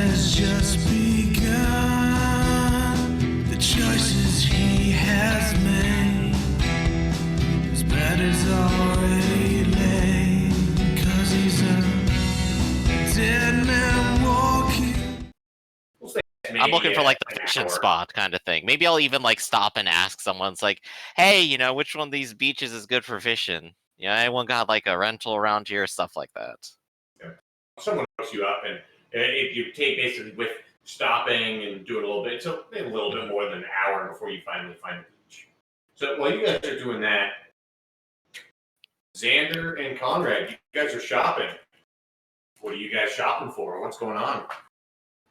has just begun. The choices he has made, his bed is already laid, 'cause he's a dead man walking. I'm looking for like the fishing spot kind of thing. Maybe I'll even like stop and ask someone. It's like, hey, which one of these beaches is good for fishing? Anyone got like a rental around here, stuff like that. Someone hooks you up, and if you take basically with stopping and doing a little bit, so maybe a little bit more than an hour before you finally find the beach. So while you guys are doing that, Xander and Conrad, you guys are shopping. What are you guys shopping for? What's going on?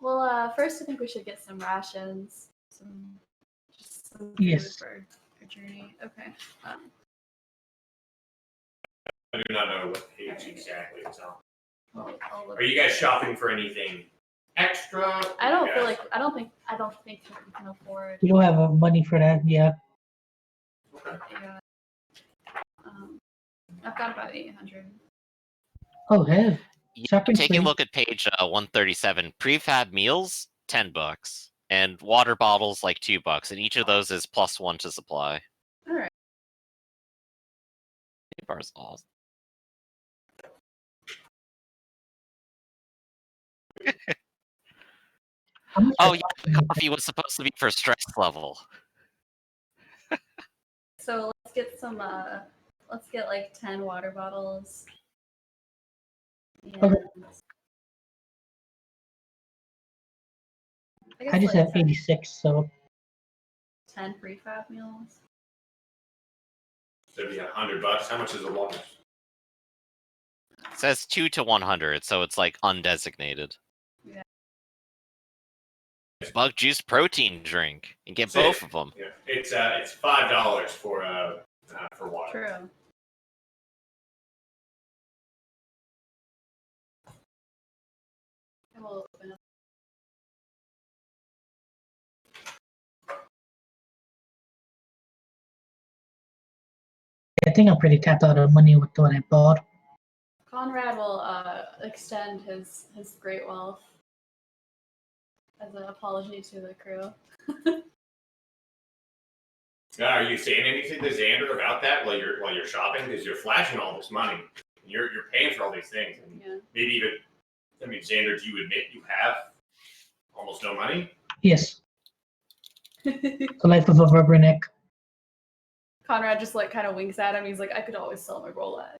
Well, first I think we should get some rations, some food for our journey. Okay. I do not know what page exactly it's on. Are you guys shopping for anything extra? I don't think we can afford. We don't have money for that. Yeah. Okay. Yeah. I've got about 800. Oh, hell. Taking a look at page 137, prefab meals, $10, and water bottles like $2, and each of those is +1 to supply. All right. Bars awesome. Oh yeah, coffee was supposed to be for stress level. So let's get some. Let's get like 10 water bottles. Okay. I just like have 86, so 10 prefab meals. So it'd be $100. How much is a water? It says 2 to 100, so it's like undesignated. Yeah. Bug juice protein drink and get both of them. Yeah, it's $5 for water. True. I will open up. I think I'm pretty tapped out of money with what I bought. Conrad will extend his great wealth as an apology to the crew. Are you saying anything to Xander about that while you're shopping? Because you're flashing all this money, and you're paying for all these things, and maybe even, Xander, do you admit you have almost no money? Yes. The life of a rubberneck. Conrad just like kind of winks at him. He's like, I could always sell my Rolex.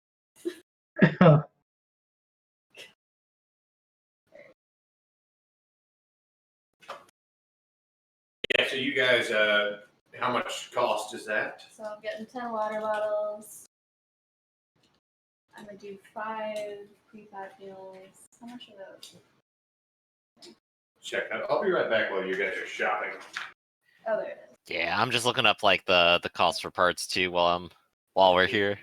Yeah, so you guys, how much cost is that? So I'm getting 10 water bottles. I'm gonna do 5 prefab meals. How much are those? Check that. I'll be right back while you guys are shopping. Oh, there it is. Yeah, I'm just looking up like the cost for parts too while we're here.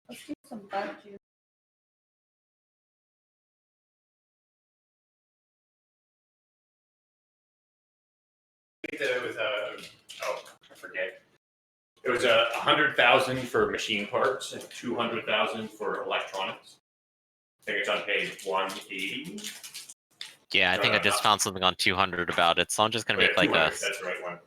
Let's do some bug juice. I think that it was I forget. It was 100,000 for machine parts and 200,000 for electronics. I think it's on page 180. Yeah, I think I just found something on 200 about it, so I'm just gonna make like a. That's the right one.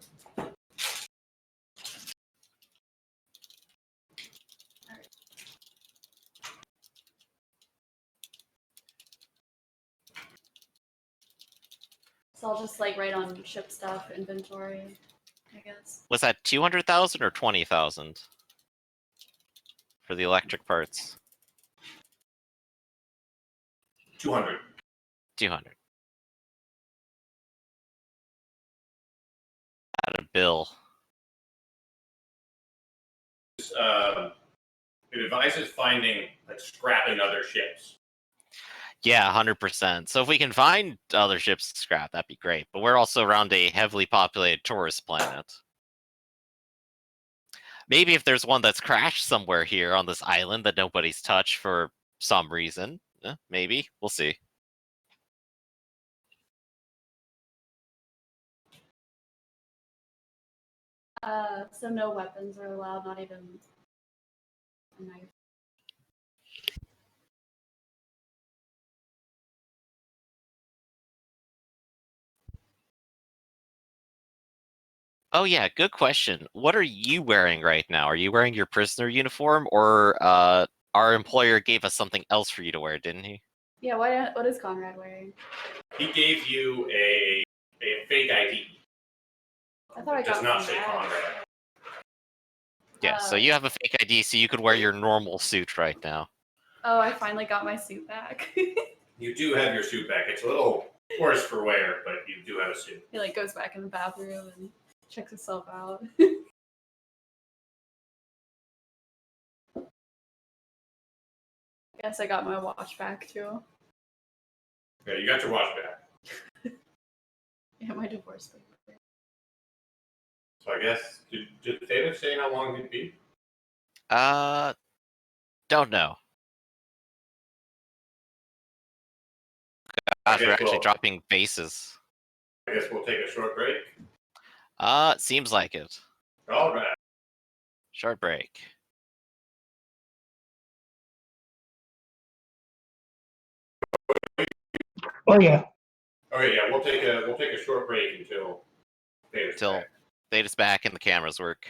So I'll just like write on ship stuff, inventory, I guess. Was that 200,000 or 20,000 for the electric parts? 200. 200. Add a bill. It advises finding, like, scrapping other ships. Yeah, 100%. So if we can find other ships to scrap, that'd be great. But we're also around a heavily populated tourist planet. Maybe if there's one that's crashed somewhere here on this island that nobody's touched for some reason. Maybe. We'll see. So no weapons are allowed, not even a knife. Oh yeah, good question. What are you wearing right now? Are you wearing your prisoner uniform, or our employer gave us something else for you to wear, didn't he? Yeah, what is Conrad wearing? He gave you a fake ID. I thought I It does got not some say bag. Conrad. Yeah, so you have a fake ID, so you could wear your normal suit right now. Oh, I finally got my suit back. You do have your suit back. It's a little worse for wear, but you do have a suit. He like goes back in the bathroom and checks himself out. Guess I got my watch back too. Yeah, you got your watch back. Yeah, my divorce paper. So I guess, did Taylor say how long it'd be? Don't know. I Gosh, we're guess actually we'll- dropping bases. I guess we'll take a short break. Seems like it. All right. Short break. Oh yeah. Okay, yeah, we'll take a short break until Taylor's Till back. Theta's back and the cameras work.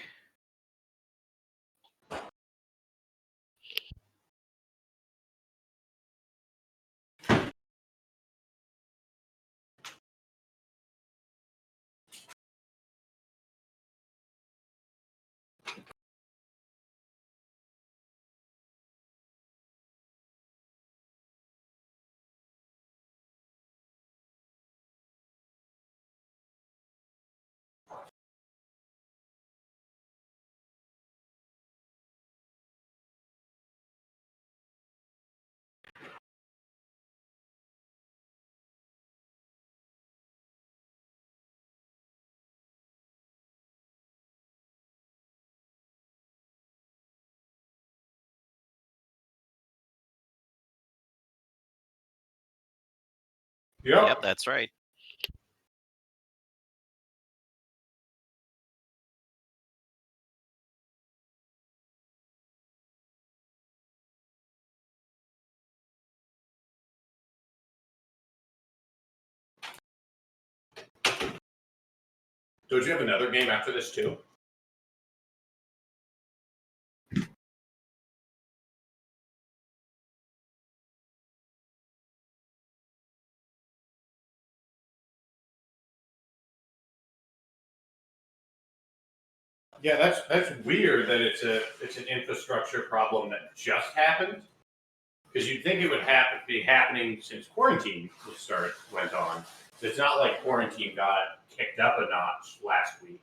Yep. Yep, that's right. Don't you have another game after this too? Yeah, that's weird that it's an infrastructure problem that just happened. Because you'd think it would be happening since quarantine went on. It's not like quarantine got kicked up a notch last week.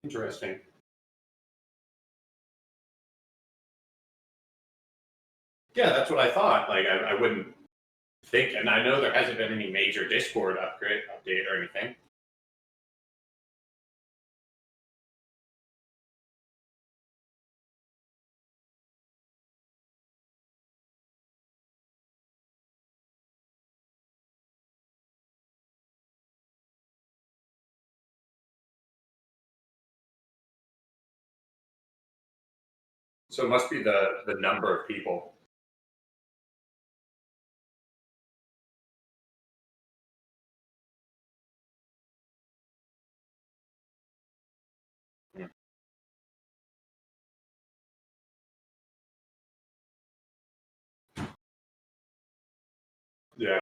Interesting. Yeah, that's what I thought. Like I wouldn't think, and I know there hasn't been any major Discord update or anything. So it must be the number of people. Yeah.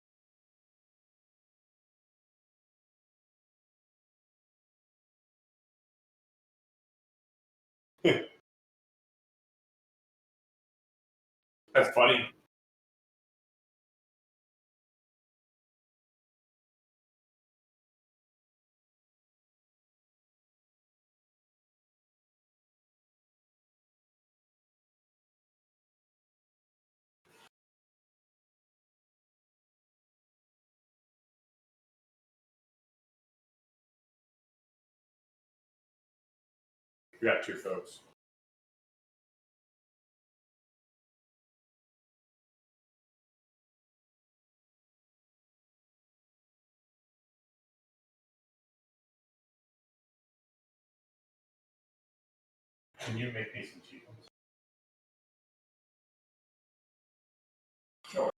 That's funny. We got two folks. Can you make me some cheap ones? Sure.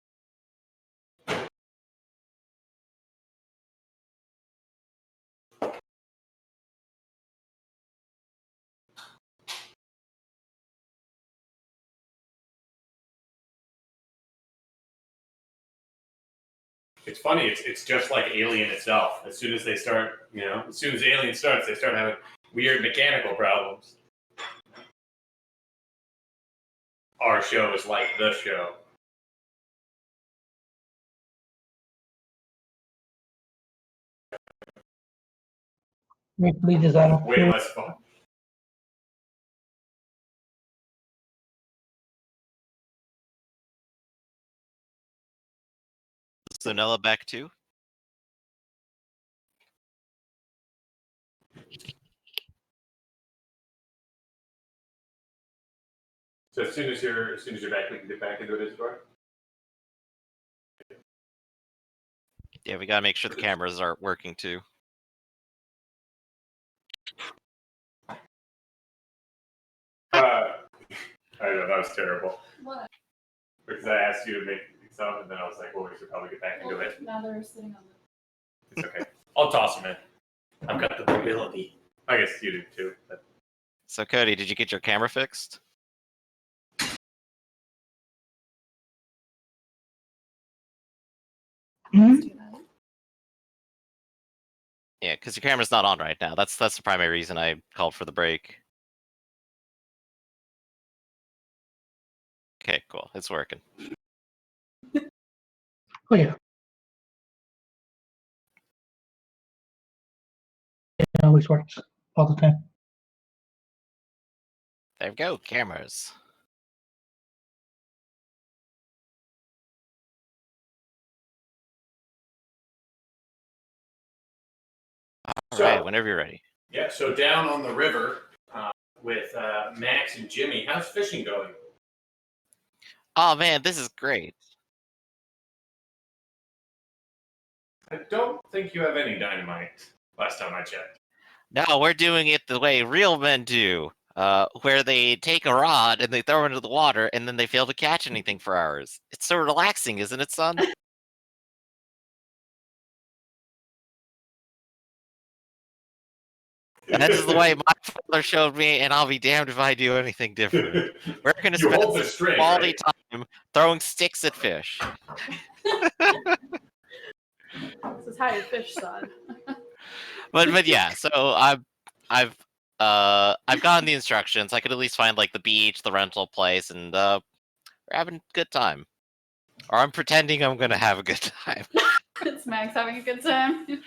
It's funny. It's just like Alien itself. As soon as they start, as soon as Alien starts, they start having weird mechanical problems. Our show is like the show. Replay design. Way less fun. Sonella back too. So as soon as you're back, we can get back into it, Discord. Yeah, we gotta make sure the cameras are working too. I know that was terrible. What? Because I asked you to make some, and then I was like, well, we should probably get back into it. Now they're sitting on It's okay. I'll toss them in. I've got the mobility. I guess you do too. But... So Cody, did you get your camera fixed? the. Yeah, because your camera's not on right now. That's the primary reason I called for the break. Okay, cool. It's working. Oh yeah. It always works all the time. There we go, cameras. All right, whenever you're ready. Yeah, so down on the river with Max and Jimmy, how's fishing going? Oh man, this is great. I don't think you have any dynamite, last time I checked. No, we're doing it the way real men do, where they take a rod and they throw it into the water and then they fail to catch anything for hours. It's so relaxing, isn't it, son? And this is the way my father showed me, and I'll be damned if I do anything different. We're going to You spend hold the some string, quality right? time throwing sticks at fish. This is how you fish, son. But yeah, so I've gotten the instructions. I could at least find like the beach, the rental place, and we're having a good time. Or I'm pretending I'm gonna have a good time. It's Max having a good time.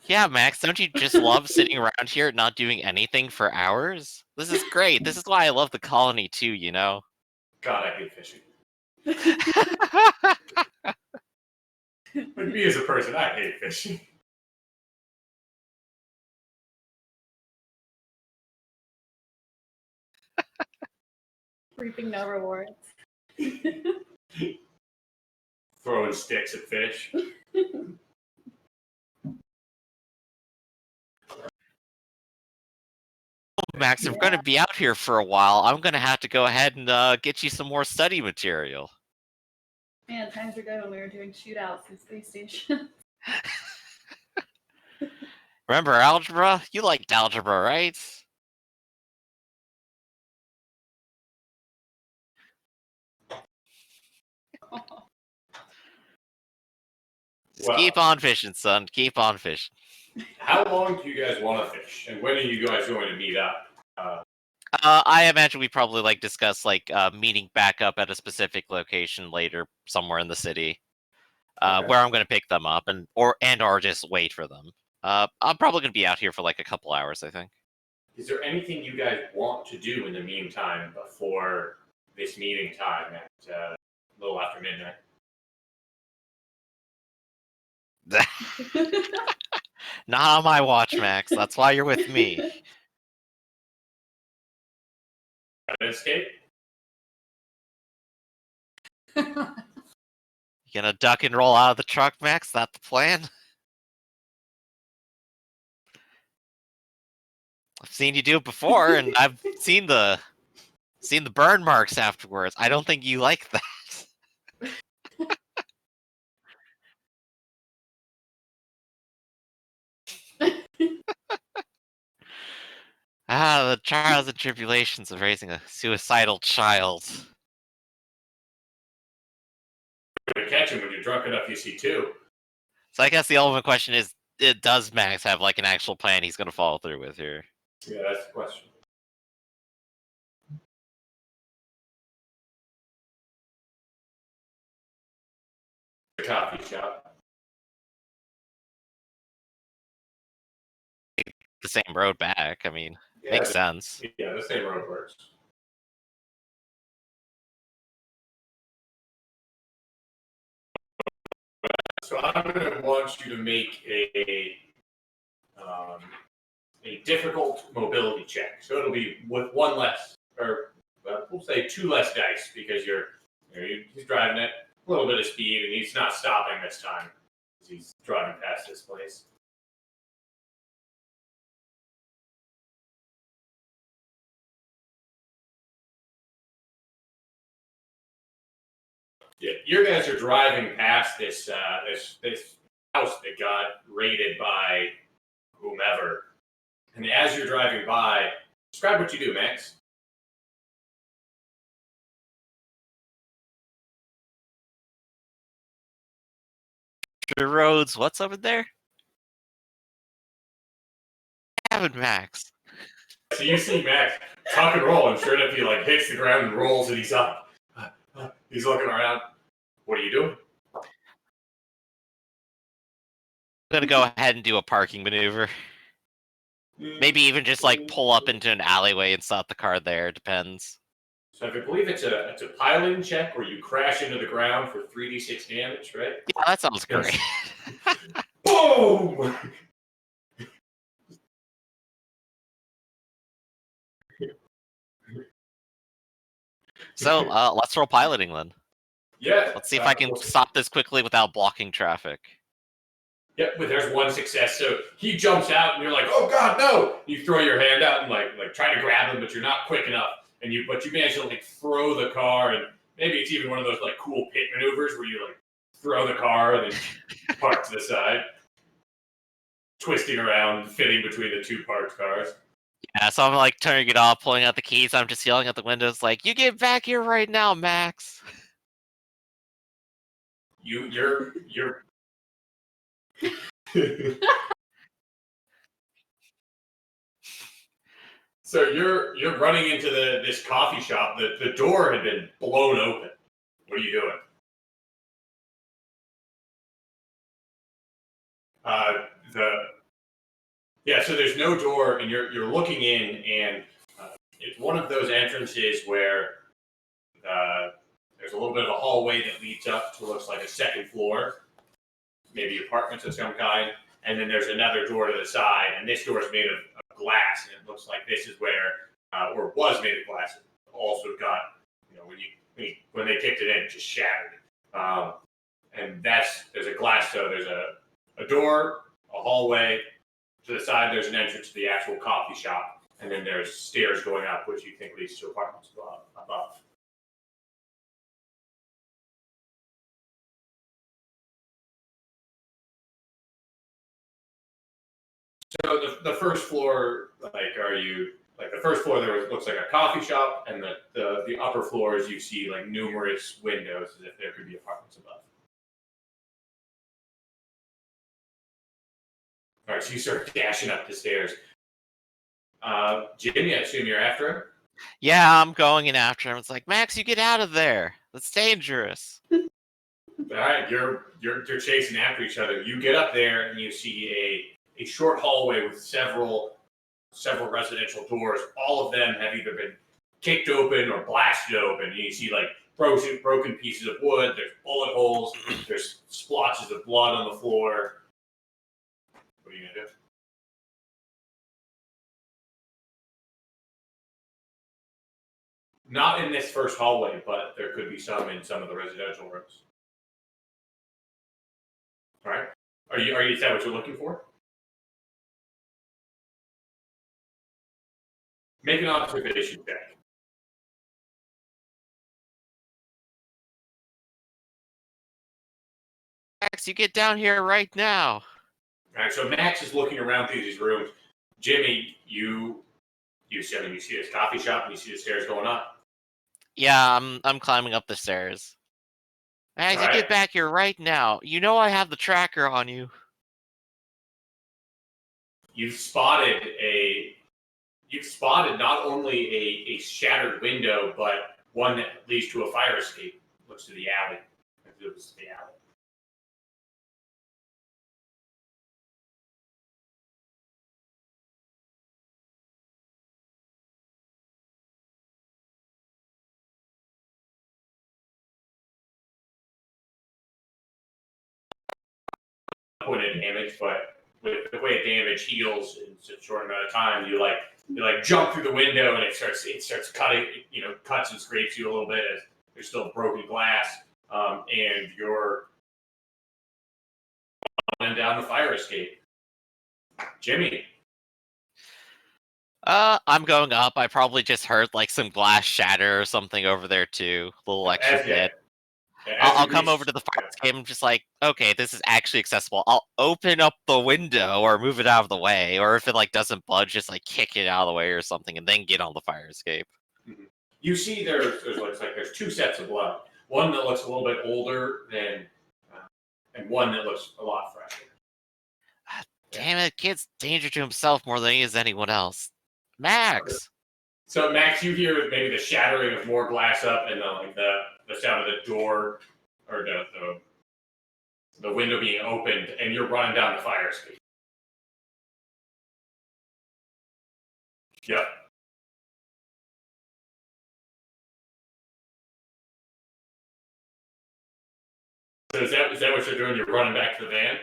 Yeah, Max, don't you just love sitting around here not doing anything for hours? This is great. This is why I love the colony too, you know? God, I hate fishing. Like me as a person, I hate fishing. Reaping no rewards. Throwing sticks at fish. Max, if we're gonna be out here for a while, I'm gonna have to go ahead and get you some more study material. Man, times were good when we were doing shootouts in space station. Remember algebra? You liked algebra, right? Just keep on fishing, son. Keep on fishing. How long do you guys want to fish? And when are you guys going to meet up? I imagine we probably discuss meeting back up at a specific location later, somewhere in the city, Okay. where I'm going to pick them up or just wait for them. I'm probably going to be out here for a couple hours, I think. Is there anything you guys want to do in the meantime before this meeting time at a little after midnight? Not on my watch, Max. That's why you're with me. Escape? You gonna duck and roll out of the truck, Max? That the plan? I've seen you do it before, and I've seen the burn marks afterwards. I don't think you like that. The trials and tribulations of raising a suicidal child. You're gonna catch him when you're drunk enough. You see two. So I guess the ultimate question is, does Max have like an actual plan he's going to follow through with here? Yeah, that's the question. The coffee shop. The same road back. I mean, Yeah, makes sense. Yeah, the same road works. So I'm going to want you to make a difficult mobility check. So it'll be with one less, or we'll say two less dice because he's driving at a little bit of speed and he's not stopping this time because he's driving past this place. Yeah, you guys are driving past this house that got raided by whomever, and as you're driving by, describe what you do, Max. The roads. What's over there? Having Max. So you see Max tuck and roll, and sure enough, he like hits the ground and rolls, and he's up. He's looking around. What are you doing? I'm gonna go ahead and do a parking maneuver. Maybe even just like pull up into an alleyway and stop the car there. Depends. So I believe it's a piloting check where you crash into the ground for 3d6 damage, right? Yeah, that sounds great. Boom! So let's roll piloting then. Yeah. Let's see if I can stop this quickly without blocking traffic. Yep, but there's one success. So he jumps out, and you're like, "Oh God, no!" You throw your hand out and like try to grab him, but you're not quick enough. And you manage to like throw the car, and maybe it's even one of those like cool pit maneuvers where you like throw the car and then park to the side, twisting around, fitting between the two parked cars. Yeah, so I'm like turning it off, pulling out the keys. I'm just yelling at the windows like, "You get back here right now, Max!" You're. So you're running into this coffee shop. The door had been blown open. What are you doing? So there's no door, and you're looking in, and it's one of those entrances where there's a little bit of a hallway that leads up to looks like a second floor, maybe apartments of some kind, and then there's another door to the side, and this door is made of glass, and it looks like this is where, or was made of glass. It also got, when they kicked it in, it just shattered. And there's a glass, so there's a door, a hallway. To the side, there's an entrance to the actual coffee shop, and then there's stairs going up, which you think leads to apartments above. So the first floor, the first floor there looks like a coffee shop, and the upper floors you see like numerous windows as if there could be apartments above. All right, so you start dashing up the stairs. Jimmy, I assume you're after him? Yeah, I'm going in after him. It's like, Max, you get out of there. That's dangerous. All right, you're chasing after each other. You get up there and you see a short hallway with several residential doors. All of them have either been kicked open or blasted open. You see like broken pieces of wood. There's bullet holes. There's splotches of blood on the floor. What are you gonna do? Not in this first hallway, but there could be some in some of the residential rooms. All right. Is that what you're looking for? Make an observation check. Max, you get down here right now. All right, so Max is looking around through these rooms. Jimmy, you see this coffee shop and you see the stairs going up. Yeah, I'm climbing up the stairs. Max, you get back here right now. You know I have the tracker on you. You've spotted not only a shattered window, but one that leads to a fire escape. Looks to the alley. It was the alley. Point of damage, but with the way damage heals in such a short amount of time, you jump through the window and it starts cutting, cuts and scrapes you a little bit as there's still broken glass, and you're running down the fire escape. Jimmy. I'm going up. I probably just heard like some glass shatter or something over there too. A little extra bit. I'll come over to the fire escape. I'm just like, okay, this is actually accessible. I'll open up the window or move it out of the way, or if it like doesn't budge, just like kick it out of the way or something, and then get on the fire escape. You see, there's two sets of blood. One that looks a little bit older than, and one that looks a lot fresher. Damn it, kid's danger to himself more than he is anyone else. Max. So Max, you hear maybe the shattering of more glass up, and the sound of the door or the window being opened, and you're running down the fire escape. Yep. So is that what you're doing? You're running back to the van?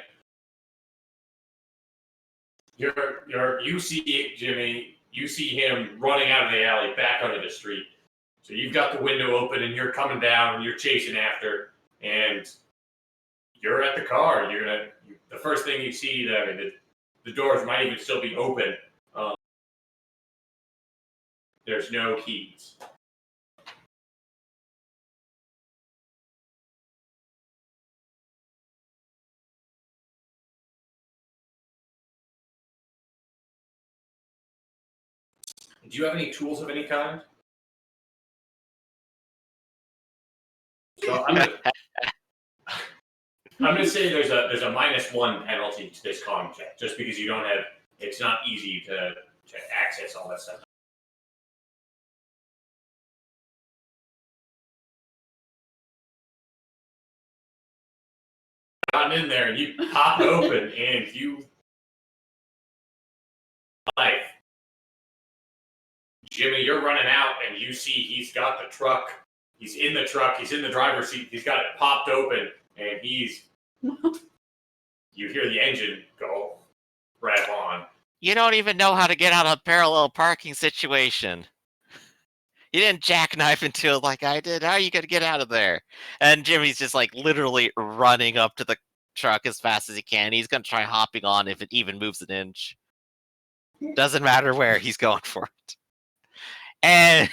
You see Jimmy, you see him running out of the alley back onto the street. So you've got the window open and you're coming down and you're chasing after, and you're at the car. The first thing you see, the doors might even still be open. There's no keys. Do you have any tools of any kind? So I'm gonna say there's a -1 penalty to this con check, just because you don't have. It's not easy to access all that stuff. Gotten in there and you pop open and you life. Jimmy, you're running out and you see he's got the truck. He's in the truck. He's in the driver's seat. He's got it popped open and he's. You hear the engine go rev on. You don't even know how to get out of a parallel parking situation. You didn't jackknife into it like I did. How are you going to get out of there? And Jimmy's just like literally running up to the truck as fast as he can. He's going to try hopping on if it even moves an inch. Doesn't matter where, he's going for it. And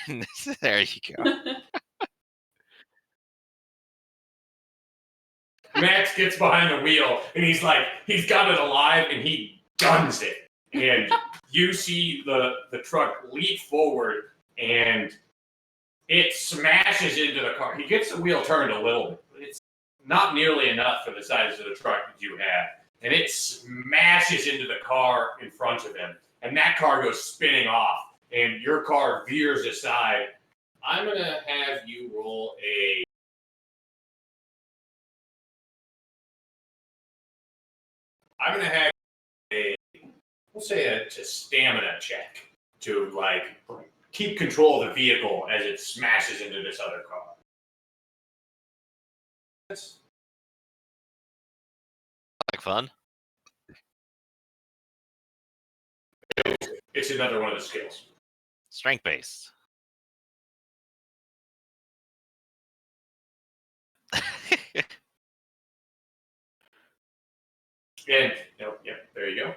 there you go. Max gets behind the wheel and he's got it alive and he guns it. And you see the truck leap forward and it smashes into the car. He gets the wheel turned a little bit, but it's not nearly enough for the size of the truck that you have. And it smashes into the car in front of him. And that car goes spinning off. And your car veers aside. I'm going to have you roll a... I'm going to have we'll say a stamina check to keep control of the vehicle as it smashes into this other car. Like fun. It's another one of the skills. Strength based. And yep, there you go.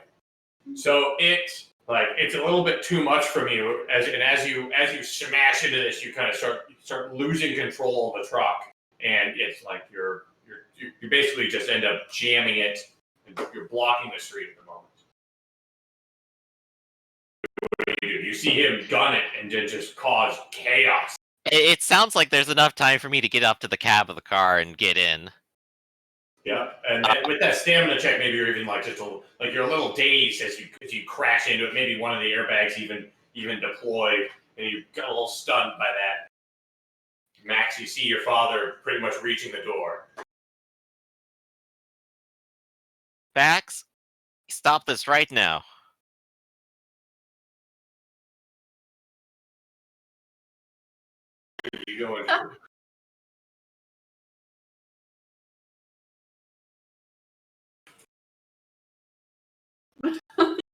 So it like it's a little bit too much from you. As you smash into this, you kind of start losing control of the truck, and it's like you basically just end up jamming it, and you're blocking the street at the moment. What do? You see him gun it and then just cause chaos. It sounds like there's enough time for me to get up to the cab of the car and get in. Yeah, and with that stamina check, maybe you're even like you're a little dazed as you crash into it. Maybe one of the airbags even deployed, and you got a little stunned by that. Max, you see your father pretty much reaching the door. Max, stop this right now. You going?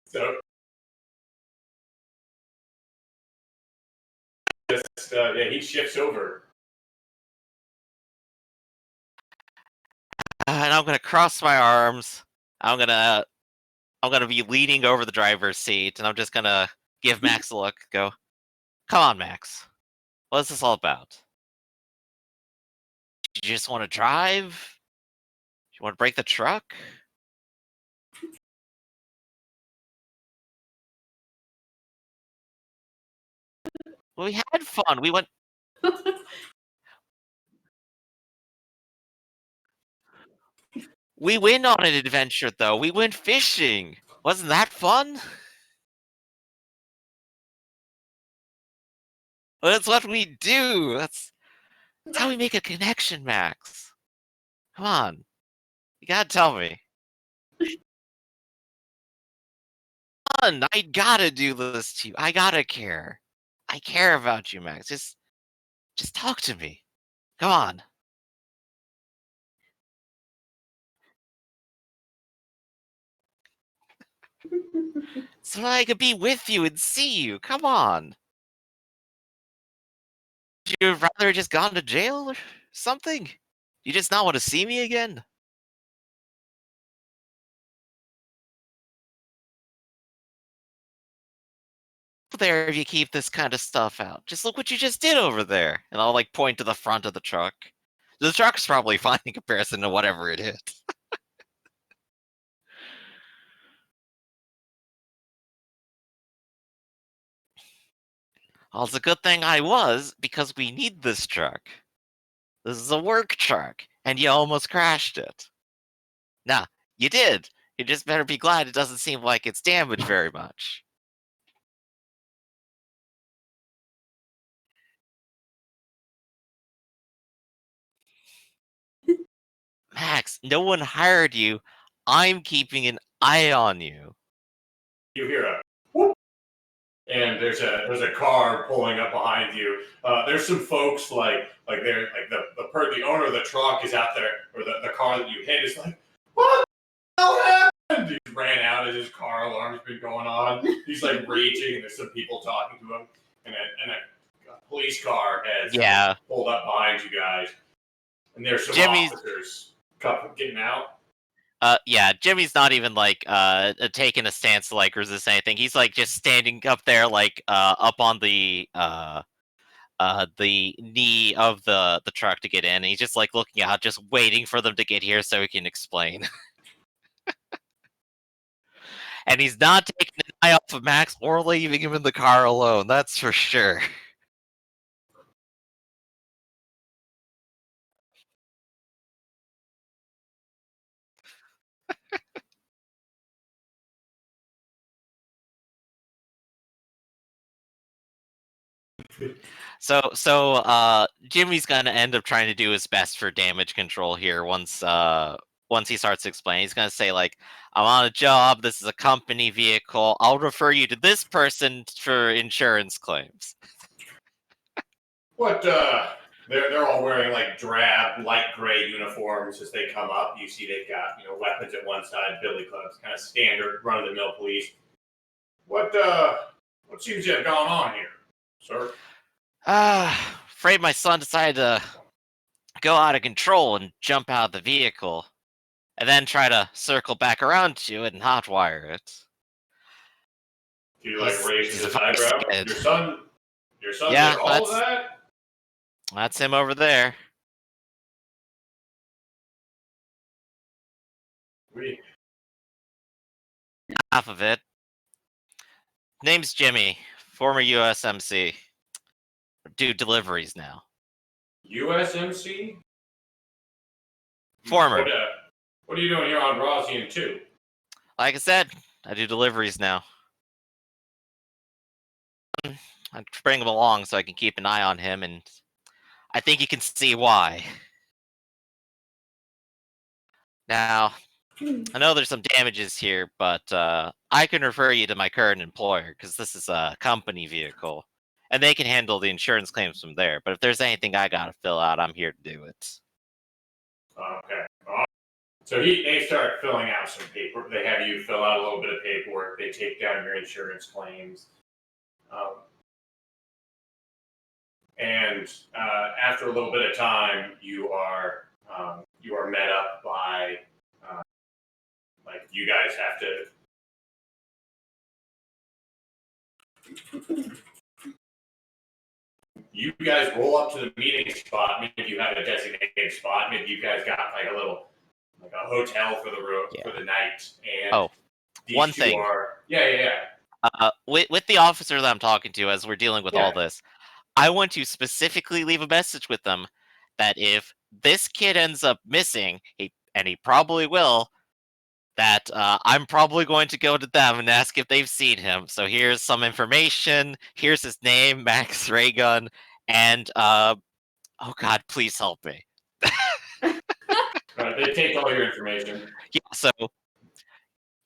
So, he shifts over. And I'm gonna cross my arms. I'm gonna be leaning over the driver's seat, and I'm just gonna give Max a look. Go, come on, Max. What is this all about? Do you just want to drive? Do you want to break the truck? Well, we had fun. We went. We went on an adventure, though. We went fishing. Wasn't that fun? Well, that's what we do. That's how we make a connection, Max. Come on. You gotta tell me. Come on, I gotta do this to you. I gotta care. I care about you, Max. Just talk to me. Come on. So I could be with you and see you. Come on. Would you rather just gone to jail or something? You just not want to see me again? There, if you keep this kind of stuff out. Just look what you just did over there. And I'll like point to the front of the truck. The truck's probably fine in comparison to whatever it is. Well, it's a good thing I was, because we need this truck. This is a work truck, and you almost crashed it. Nah, you did. You just better be glad it doesn't seem like it's damaged very much. Max, no one hired you. I'm keeping an eye on you. You hear a whoop, and there's a car pulling up behind you. There's some folks like they're like the owner of the truck is out there, or the car that you hit is like, what the hell happened? He ran out as his car alarm's been going on. He's like raging, and there's some people talking to him, and a police car has pulled up behind you guys, and there's some officers getting out. Yeah, Jimmy's not even like taking a stance to like resist anything. He's like just standing up there, like up on the knee of the truck to get in, and he's just like looking out, just waiting for them to get here so he can explain. And he's not taking an eye off of Max or leaving him in the car alone, that's for sure. So Jimmy's gonna end up trying to do his best for damage control here once he starts explaining. He's gonna say like, I'm on a job, this is a company vehicle, I'll refer you to this person for insurance claims. What they're all wearing like drab, light gray uniforms as they come up. You see they've got weapons at one side, billy clubs, kind of standard run of the mill police. What seems to have gone on here, sir? Afraid my son decided to go out of control and jump out of the vehicle, and then try to circle back around to it and hotwire it. He like He's raises a his vice eyebrow. kid. Your son Yeah, did all of that? That's him over there. Half of it. Name's Jimmy, former USMC. Do deliveries now. USMC? Former. What are you doing here on Rosian 2? Like I said, I do deliveries now. I bring him along so I can keep an eye on him, and I think you can see why. Now, I know there's some damages here, but I can refer you to my current employer, because this is a company vehicle, and they can handle the insurance claims from there. But if there's anything I gotta fill out, I'm here to do it. Okay. So they start filling out some paper. They have you fill out a little bit of paperwork. They take down your insurance claims. And after a little bit of time, you are met up by like you guys have to. You guys roll up to the meeting spot. Maybe you have a designated spot. Maybe you guys got like a hotel for the night. And one thing. With the officer that I'm talking to as we're dealing with all this, I want to specifically leave a message with them that if this kid ends up missing, and he probably will, that I'm probably going to go to them and ask if they've seen him. So here's some information. Here's his name, Max Raygun, and oh God, please help me. They take all your information.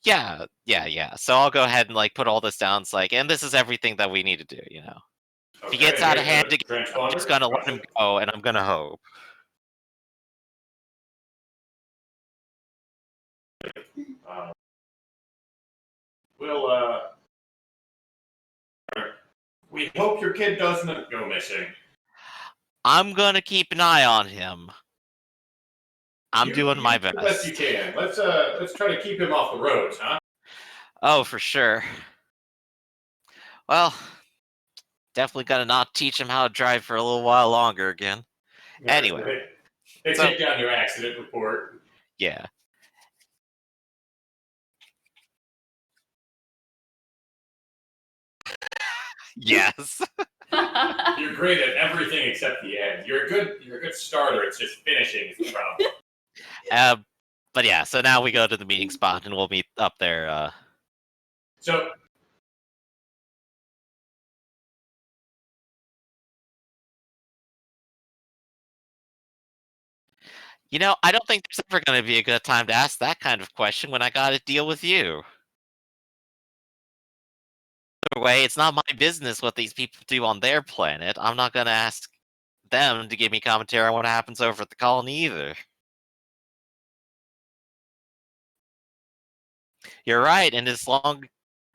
Yeah. So I'll go ahead and like put all this down. It's like, and this is everything that we need to do, you know. If he gets out of hand again, I'm just gonna let him go, and I'm gonna hope. We hope your kid doesn't go missing. I'm gonna keep an eye on him. I'm doing my best. The best you can. Let's try to keep him off the roads, huh? Oh, for sure. Well, definitely gotta not teach him how to drive for a little while longer again. Anyway. They take down your accident report. Yeah. Yes. You're great at everything except the end. You're a good starter. It's just finishing is the problem. But yeah, so now we go to the meeting spot and we'll meet up there. So you know, I don't think there's ever going to be a good time to ask that kind of question when I got to deal with you. Either way, it's not my business what these people do on their planet. I'm not going to ask them to give me commentary on what happens over at the colony either. You're right, and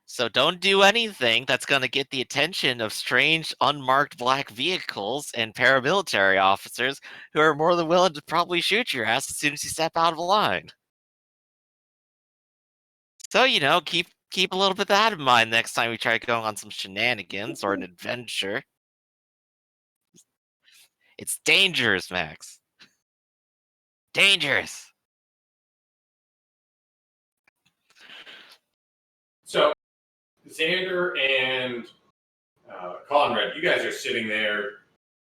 so don't do anything that's going to get the attention of strange, unmarked black vehicles and paramilitary officers who are more than willing to probably shoot your ass as soon as you step out of line. So, you know, keep a little bit of that in mind next time we try going on some shenanigans or an adventure. It's dangerous, Max. Dangerous. So, Xander and Conrad, you guys are sitting there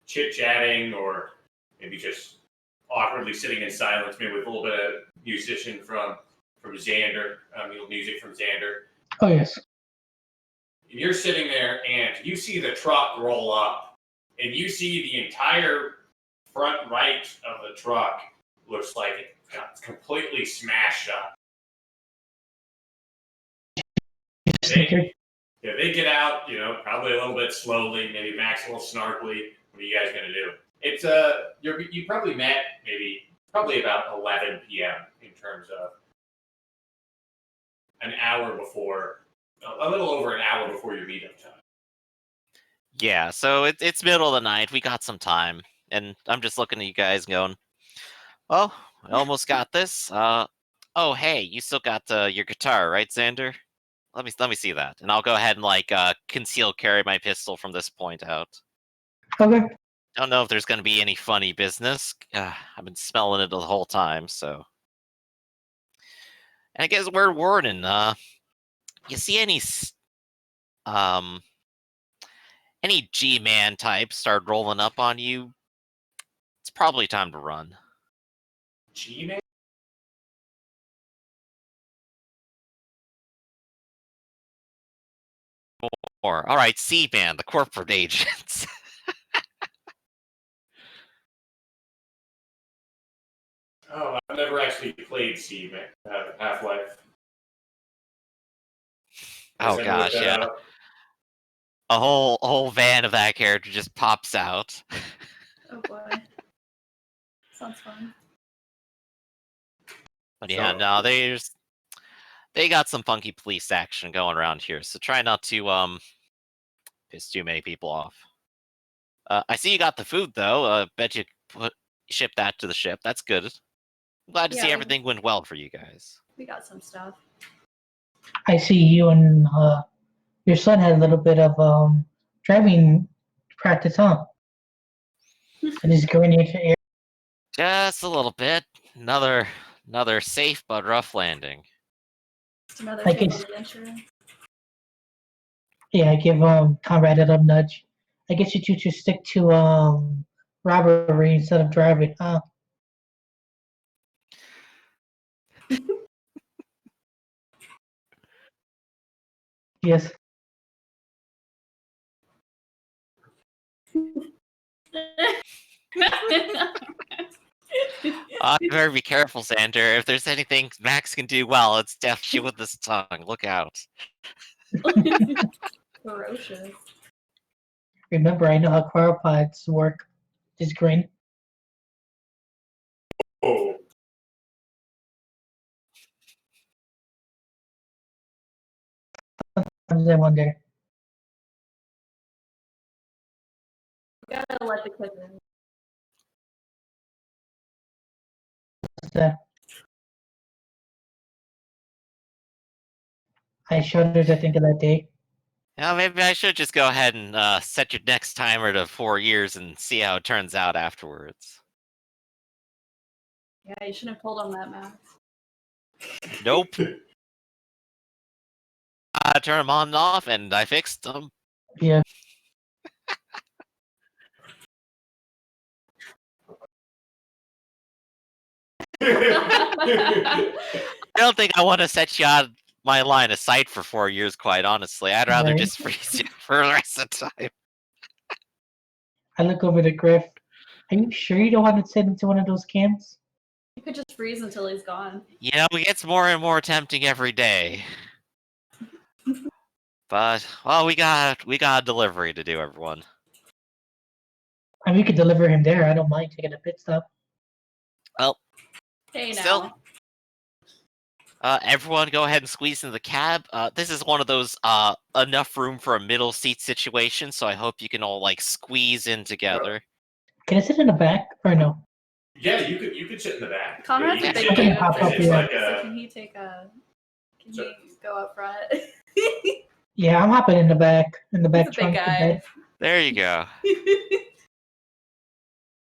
chit-chatting or maybe just awkwardly sitting in silence, maybe with a little bit of musician from Xander, music from Xander. Oh, yes. And you're sitting there and you see the truck roll up and you see the entire front right of the truck looks like it's completely smashed up. They get out, probably a little bit slowly, maybe Max a little snarkly. What are you guys gonna do? It's you probably met probably about 11 p.m. in terms of an hour before, a little over an hour before your meetup time. Yeah, so it's middle of the night. We got some time, and I'm just looking at you guys going, well, I almost got this. Oh, hey, you still got your guitar, right, Xander? Let me see that, and I'll go ahead and like conceal carry my pistol from this point out. Okay. Don't know if there's going to be any funny business. I've been smelling it the whole time, so. And I guess word warning. You see any G-man types start rolling up on you? It's probably time to run. G-Man? Or all right, C-man, the corporate agents. Oh, I've never actually played C-Man, Half-Life. Oh gosh, yeah. A whole van of that character just pops out. Oh boy. Sounds fun. But yeah, no, they got some funky police action going around here, so try not to piss too many people off. I see you got the food though. Bet you ship that to the ship. That's good. I'm glad to see everything went well for you guys. We got some stuff. I see you and your son had a little bit of driving practice, huh? And he's going into air. Just a little bit. Another safe but rough landing. Just another I thing guess- on the insurance. Yeah, I give Conrad a little nudge. I guess you two should stick to robbery instead of driving, huh? Yes. You better be careful, Xander. If there's anything Max can do well, it's death you with his tongue. Look out. Ferocious. Remember, I know how cryopods work. Just grin. Oh. Sometimes I wonder. We gotta let the kids in. That I shudder to think of that day. Yeah, maybe I should just go ahead and set your next timer to 4 years and see how it turns out afterwards. Yeah, you shouldn't have told them that, Max. Nope. I turned them on and off, and I fixed them. Yeah. I don't think I want to set you out of my line of sight for 4 years, quite honestly. I'd rather Right. just freeze you for the rest of the time. I look over to Griff. Are you sure you don't want to send him to one of those camps? You could just freeze until he's gone. You know, it gets more and more tempting every day. But, well, we got a delivery to do, everyone. I mean, we could deliver him there. I don't mind taking a pit stop. Well, Hey now. still, everyone go ahead and squeeze into the cab. This is one of those enough room for a middle seat situation, so I hope you can all like squeeze in together. Can I sit in the back or no? Yeah, you could sit in the back. Conrad's Yeah, a you big could- dude. Pop up It's here. like So a, can he take a? Can So- he go up front? Yeah, I'm hopping in the back He's a big trunk. of guy. bed. There you go.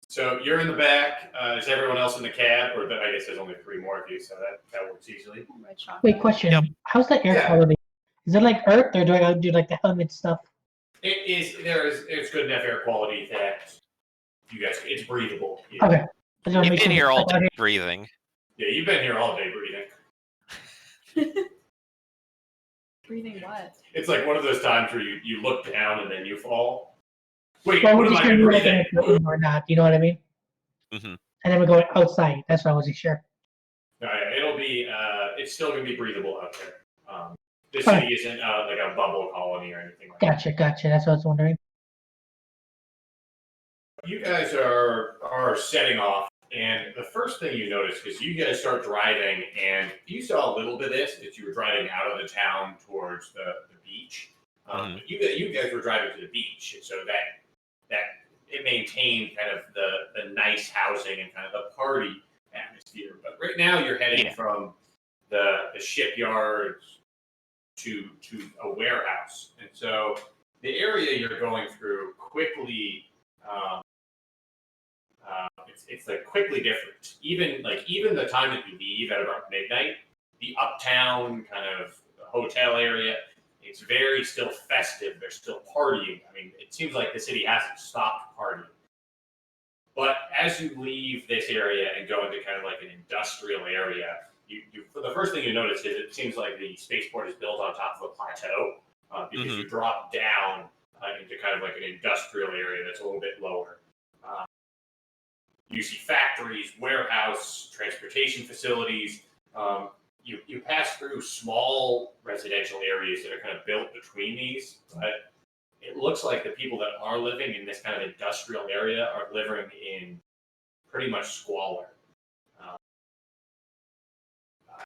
so you're in the back. Is everyone else in the cab? Or I guess there's only 3 more of you, so that works easily. Red chocolate. Wait, question. Yep. How's the air Yeah. quality? Is it like Earth or do I gotta do like the helmet stuff? It's good enough air quality that you guys, it's breathable. Yeah. Okay. I just wanna You've make been sure here all it's not day breathing. Yeah, you've been here all day breathing. Breathing what? It's like one of those times where you look down and then you fall. Wait, Well, what we're am just I gonna do like breathing? an airplane or not. You know what I mean? Hmm. And then we're going outside. That's why I wasn't sure. No, yeah, it'll be. It's still gonna be breathable out there. The Okay. city isn't like a bubble colony or anything like that. Gotcha. That's what I was wondering. You guys are setting off, and the first thing you notice is you guys start driving, and you saw a little bit of this as you were driving out of the town towards the beach. But you guys were driving to the beach, and so that it maintained kind of the nice housing and kind of the party atmosphere. But right now you're heading Yeah. from the shipyards to a warehouse. And so the area you're going through quickly, it's like quickly different. Even the time that you leave at about midnight, the uptown kind of hotel area, it's very still festive. They're still partying. I mean, it seems like the city hasn't stopped partying. But as you leave this area and go into kind of like an industrial area, you the first thing you notice is it seems like the spaceport is built on top of a plateau because you drop down into kind of like an industrial area that's a little bit lower. You see factories, warehouse, transportation facilities. You pass through small residential areas that are kind of built between these, but it looks like the people that are living in this kind of industrial area are living in pretty much squalor.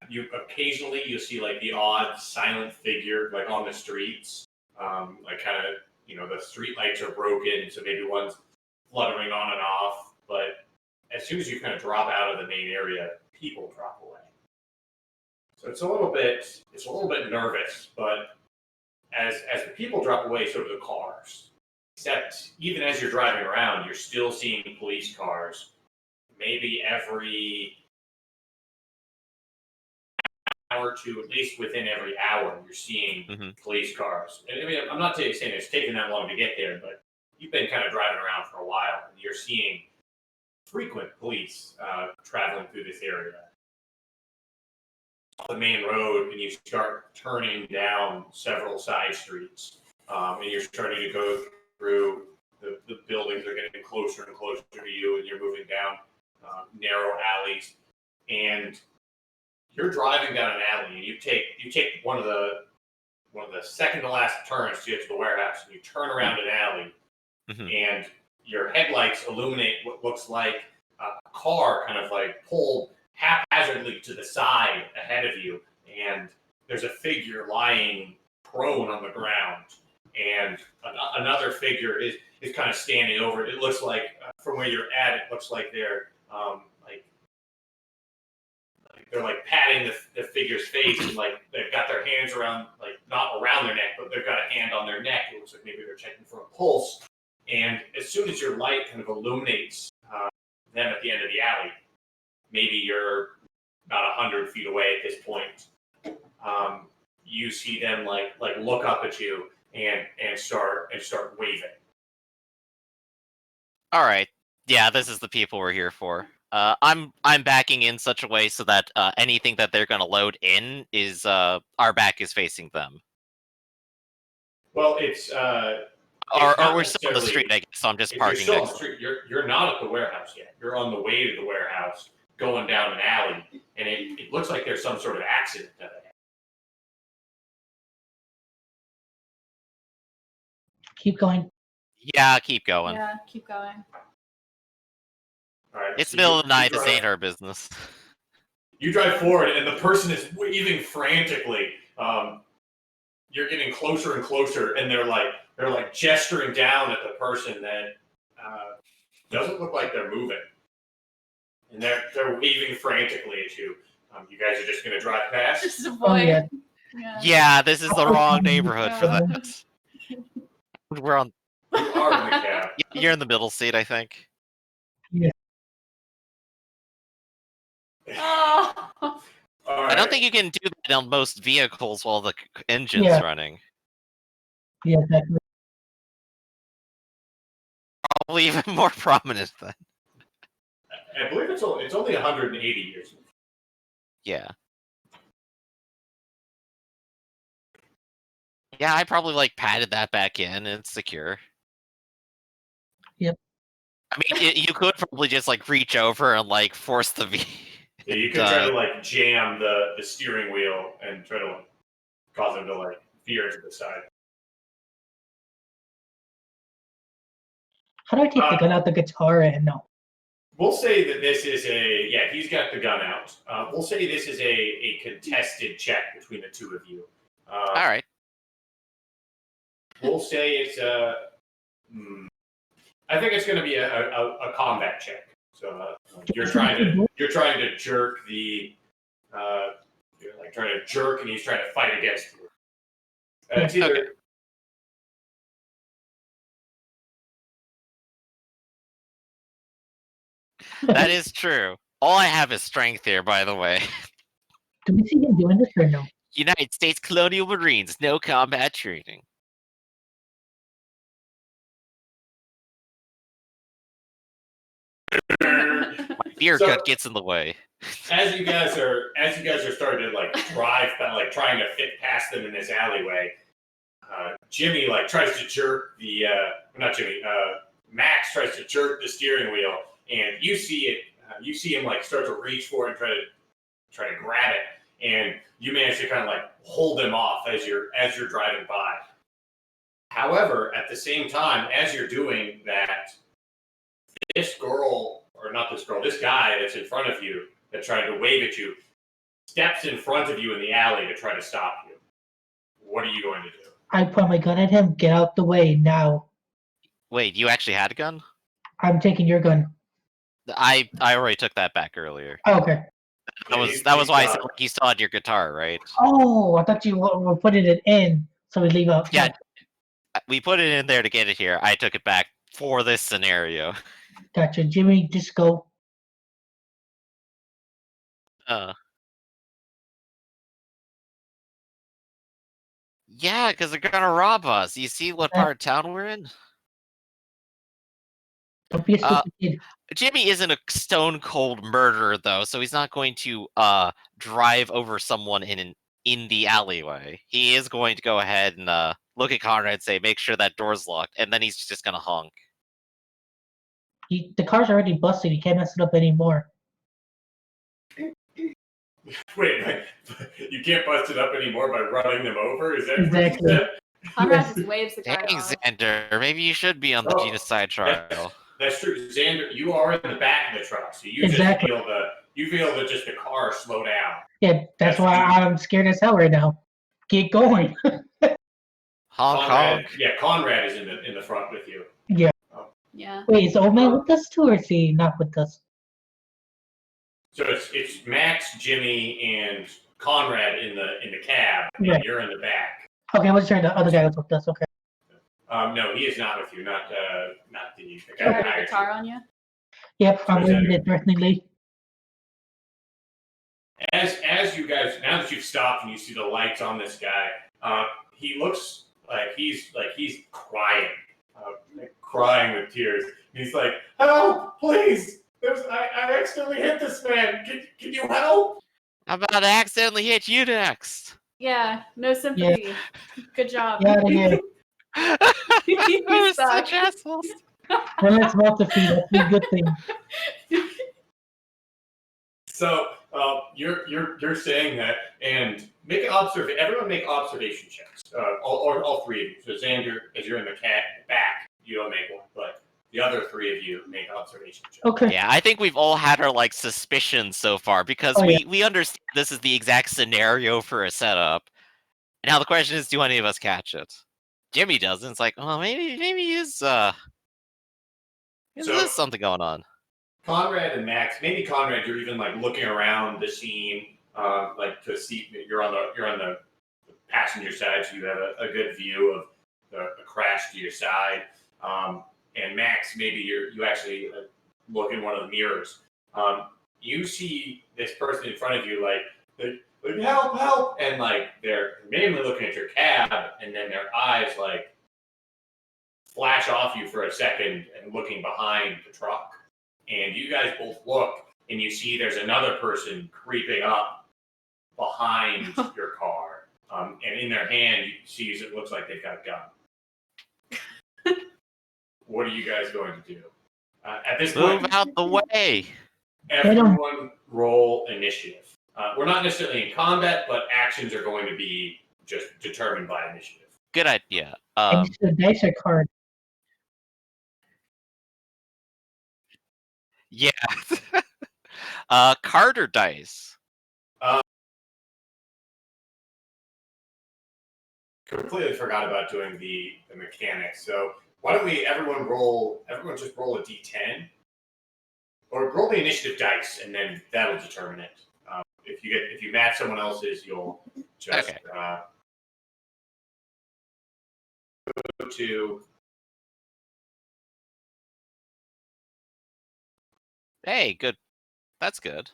You occasionally you'll see like the odd silent figure like on the streets, like kind of the street lights are broken, so maybe one's fluttering on and off. But as soon as you kind of drop out of the main area, people drop away. So it's a little bit nervous, but as the people drop away, so do the cars. Except even as you're driving around, you're still seeing police cars. Maybe every hour or two, at least within every hour, you're seeing police cars. And I mean, I'm not saying it's taken that long to get there, but you've been kind of driving around for a while, and you're seeing frequent police traveling through this area. The main road, and you start turning down several side streets, and you're starting to go through the buildings are getting closer and closer to you, and you're moving down narrow alleys, and you're driving down an alley, and you take one of the second to last turns to get to the warehouse, and you turn around an alley, and your headlights illuminate what looks like a car kind of like pulled haphazardly to the side ahead of you, and there's a figure lying prone on the ground, and another figure is kind of standing over it. It looks like from where you're at, it looks like they're like patting the figure's face, and like they've got their hands around, like not around their neck, but they've got a hand on their neck. It looks like maybe they're checking for a pulse. And as soon as your light kind of illuminates them at the end of the alley, maybe you're about 100 feet away at this point, you see them like look up at you and start waving. All right. Yeah, this is the people we're here for. I'm backing in such a way so that anything that they're going to load in is our back is facing them. Well, or we're still on the street, I guess. So I'm just parking you're next. On the street. You're not at the warehouse yet. You're on the way to the warehouse, going down an alley, and it looks like there's some sort of accident ahead. Keep going. Yeah, keep going. Yeah, keep going. All right, It's the middle of the night. This ain't our business. You drive forward, and the person is waving frantically. You're getting closer and closer, and they're like gesturing down at the person that doesn't look like they're moving, and they're waving frantically at you. You guys are just gonna drive past. Just avoid. Oh, yeah. Yeah, this is the wrong neighborhood for that. We're on. You are in the cab. You're in the middle seat, I think. Oh. All right. I don't think you can do that on most vehicles while the engine's running. Yeah, exactly. Probably even more prominent then. I believe it's only 180 years. Yeah. Yeah, I probably patted that back in, and it's secure. Yep. I mean, you could probably just reach over and force the V. Yeah, you could try to jam the steering wheel and try to cause them to veer to the side. How do I take the gun out the guitar and no? We'll say that this is he's got the gun out. We'll say this is a contested check between the two of you. All right. We'll say it's I think it's going to be a combat check. So you're trying to jerk the you're trying to jerk, and he's trying to fight against you. It's either Okay. That is true. All I have is strength here, by the way. Do we see him doing this or no? United States Colonial Marines, no combat training. My beer So- gut gets in the way. as you guys are starting to like drive, like trying to fit past them in this alleyway. Jimmy like tries to jerk the not Jimmy. Max tries to jerk the steering wheel, and you see it. You see him like start to reach for it and try to grab it, and you manage to kind of like hold him off as you're driving by. However, at the same time, as you're doing that, this guy that's in front of you that tried to wave at you steps in front of you in the alley to try to stop you. What are you going to do? I point my gun at him. Get out the way now. Wait, you actually had a gun? I'm taking your gun. I already took that back earlier. Oh, okay. That was why I said like, you still had your guitar, right? Oh, I thought you were putting it in, so we leave out. Yeah, we put it in there to get it here. I took it back for this scenario. Gotcha. Jimmy, just go. Yeah, because they're gonna rob us. You see what part of town we're in? Don't be a stupid kid. Jimmy isn't a stone cold murderer though, so he's not going to drive over someone in the alleyway. He is going to go ahead and look at Conrad and say, "Make sure that door's locked," and then he's just gonna honk. The car's already busted. You can't mess it up anymore. Wait, you can't bust it up anymore by running them over? Is that Exactly. what you said? Conrad Yes. just waves the car Dang, off. Xander, maybe you should be on the Oh, genocide trial. That's true, Xander. You are in the back of the truck, so you Exactly. just feel just the car slow down. Yeah, that's why I'm scared as hell right now. Get going. Honk honk. Conrad is in the front with you. Yeah. Wait, is the old man with us too, or is he not with us? So it's Max, Jimmy, and Conrad in the cab, and Right. you're in the back. Okay, I was sure the other guy was with us. Okay. No, he is not with you. Not the Do you guy have that a hired guitar you. on you? Yep, I'm Where's that? waving it threateningly. As you guys, now that you've stopped and you see the lights on this guy, he looks like he's crying, crying with tears. And he's like, "Help, please! I accidentally hit this man. Can you help?" I'm about to accidentally hit you next. Yeah. No sympathy. Good job. Get out of here. We're suck. such assholes. Well, let's multi-feed. That's a good thing. So you're saying that, and everyone make observation checks. All three of you. So Xander, as you're in the back, you don't make one, but the other three of you make observation checks. Okay. Yeah, I think we've all had our like suspicions so far because Oh, we understand this is the exact scenario for a setup. And now the question is, do any of us catch it? Jimmy doesn't. It's like, oh, maybe is there's something going on. Conrad and Max, maybe Conrad, you're even like looking around the scene, like to see you're on the passenger side, so you have a good view of the crash to your side. And Max, maybe you actually look in one of the mirrors. You see this person in front of you, like help, and like they're mainly looking at your cab, and then their eyes like flash off you for a second and looking behind the truck. And you guys both look, and you see there's another person creeping up behind your car. And in their hand, you see it looks like they've got a gun. What are you guys going to do? At this point, Move out the way. everyone roll initiative. We're not necessarily in combat, but actions are going to be just determined by initiative. Good idea. And you said dice or card? Yeah. Card or dice? Completely forgot about doing the mechanics. So why don't everyone just roll a d10, or roll the initiative dice, and then that'll determine it. If you match someone else's, you'll just Okay. go to. Hey, good. That's good.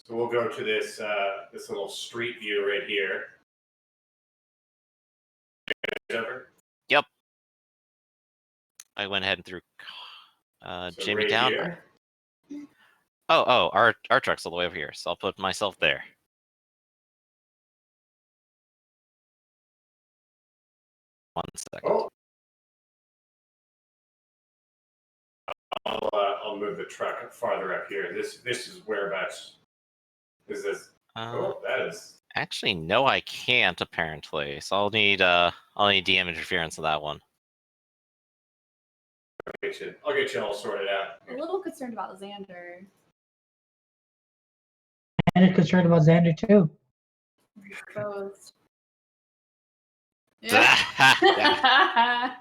So we'll go to this this little street view right here. Over. Yep. I went ahead and threw So Jimmy right down. here. Oh, our truck's all the way over here, so I'll put myself there. One second. Oh. I'll move the truck farther up here. This is whereabouts. Is this? Oh, that is. Actually, no, I can't apparently. So I'll need DM interference on that one. I'll get you all sorted out. I'm a little concerned about Xander. And concerned about Xander too. Both. Yeah.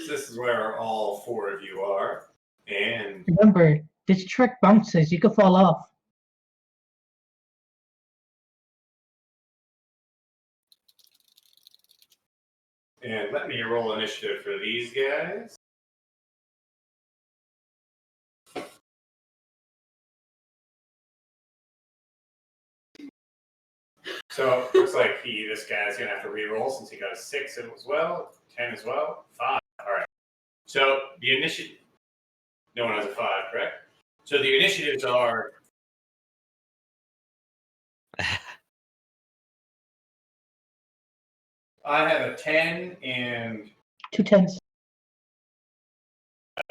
So this is where all four of you are, and Remember, this truck bounces. You could fall off. let me roll initiative for these guys. So looks like this guy's gonna have to re-roll since he got a 6 as well, 10 as well, 5. All right. So the initiative. No one has a 5, correct? So the initiatives are. I have a 10 and 2 10s.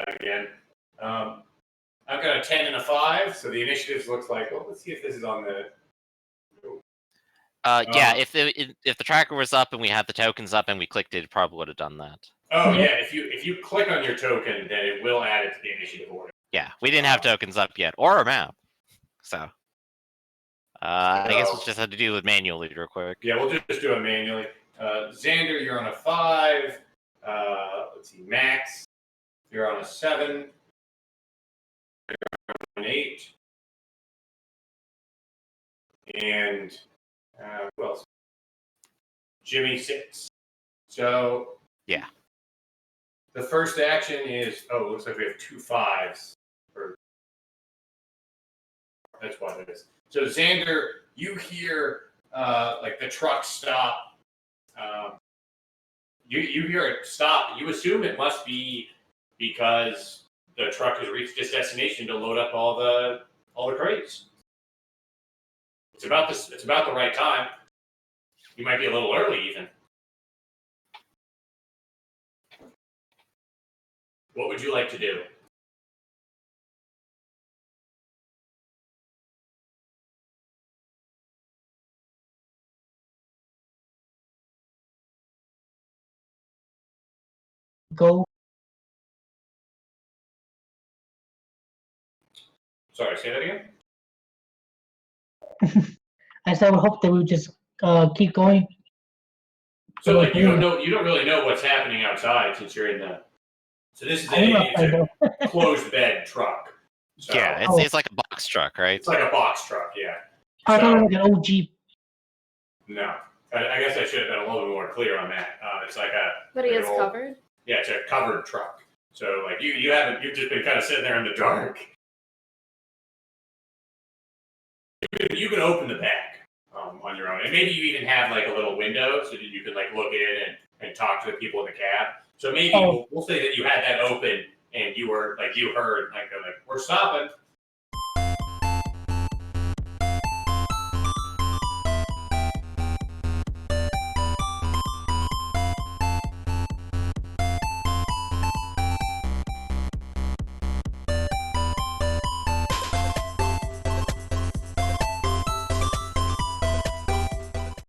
again. I've got a 10 and a 5, so the initiatives looks like. Well, let's see if this is on the. Yeah, if the tracker was up and we had the tokens up and we clicked it probably would have done that. Oh yeah, if you click on your token, then it will add it to the initiative order. Yeah, we didn't have tokens up yet, or a map. So, I guess we'll just have to do it manually real quick. Yeah, we'll just do it manually. Xander, you're on a 5. Let's see, Max, you're on a 7. You're on an 8. And who else? Jimmy 6. So yeah, the first action is it looks like we have 2 5s. That's what it is. So Xander, you hear like the truck stop. You hear it stop. You assume it must be because the truck has reached its destination to load up all the crates. It's about the right time. You might be a little early even. What would you like to do? Go. Sorry, say that again. I said I would hope that we would just keep going. So like you don't really know what's happening outside since you're in the. So this is a closed bed truck. So, yeah, it's like a box truck, right? It's like a box truck, yeah. I thought it was like an old Jeep. No, I guess I should have been a little bit more clear on that. It's like a. But he like is old, covered? Yeah, it's a covered truck. So like you've just been kind of sitting there in the dark. You can open the back on your own, and maybe you even have like a little window so that you can like look in and talk to the people in the cab. So maybe we'll say that you had that open and you were like you heard like we're stopping.